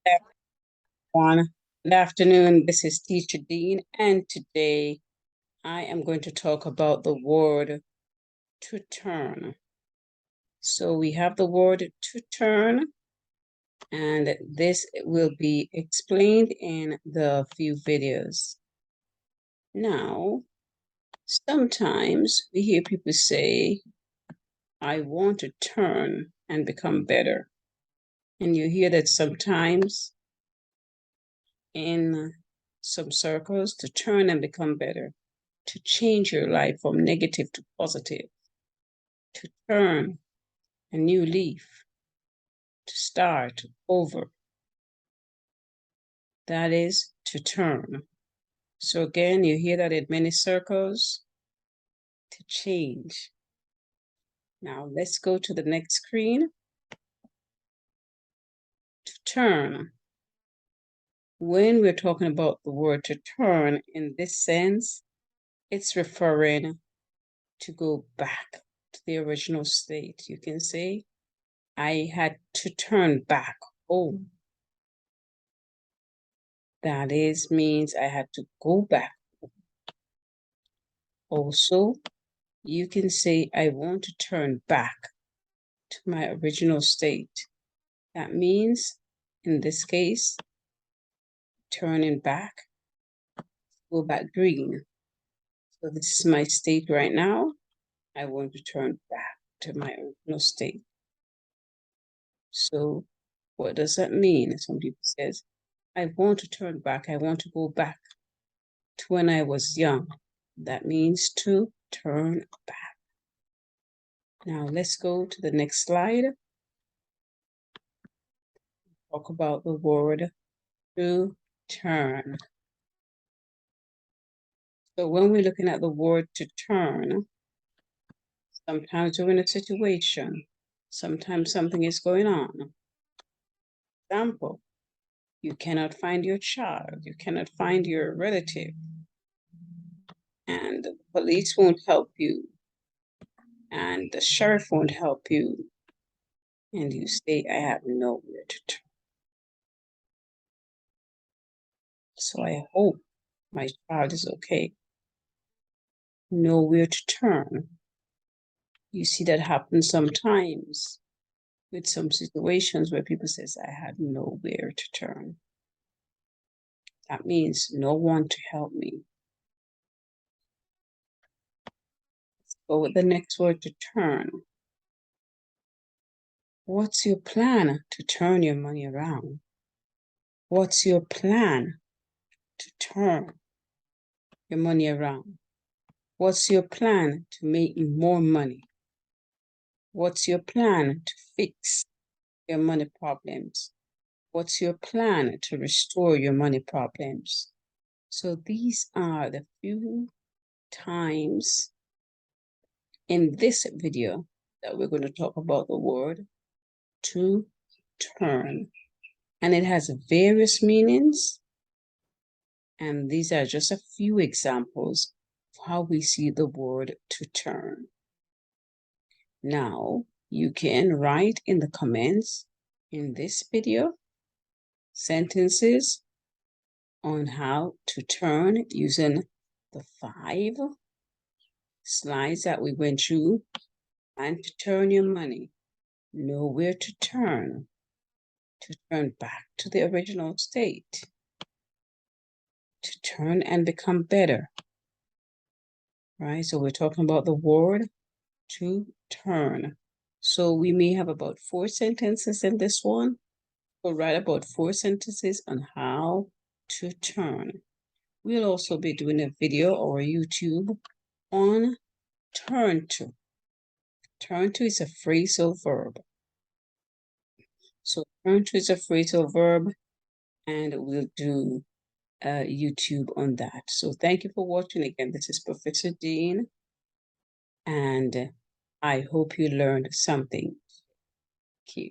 Everyone. Good afternoon. This is Teacher Dean, and today I am going to talk about the word to turn. So we have the word to turn, and this will be explained in the few videos. Now, sometimes we hear people say, I want to turn and become better. And you hear that sometimes in some circles, to turn and become better, to change your life from negative to positive, to turn a new leaf, to start over. That is to turn. So again, you hear that in many circles, to change. Now let's go to the next screen. To turn. When we're talking about the word to turn in this sense, it's referring to go back to the original state. You can say, I had to turn back home. That is, means I had to go back. Also, you can say, I want to turn back to my original state. That means, in this case, turning back, go back green. So this is my state right now. I want to turn back to my original state. So what does that mean? Some people says, I want to turn back. I want to go back to when I was young. That means to turn back. Now let's go to the next slide. Talk about the word to turn. So when we're looking at the word to turn, sometimes we're in a situation, sometimes something is going on. Example, you cannot find your child, you cannot find your relative, and the police won't help you, and the sheriff won't help you, and you say, I have nowhere to turn. So I hope my child is okay. Nowhere to turn. You see that happen sometimes with some situations where people says, I had nowhere to turn. That means no one to help me. Let's go with the next word, to turn. What's your plan to turn your money around? What's your plan to turn your money around? What's your plan to make more money? What's your plan to fix your money problems? What's your plan to restore your money problems? So these are the few times in this video that we're going to talk about the word to turn. And it has various meanings. And these are just a few examples of how we see the word to turn. Now, you can write in the comments in this video sentences on how to turn using the 5 slides that we went through. And to turn your money, know where to turn back to the original state, to turn and become better, right? So we're talking about the word to turn. So we may have about 4 sentences in this one. We'll write about 4 sentences on how to turn. We'll also be doing a video or YouTube on turn to. Turn to is a phrasal verb. So turn to is a phrasal verb, and we'll do YouTube on that. So thank you for watching. Again, this is Professor Dean, and I hope you learned something. Thank you.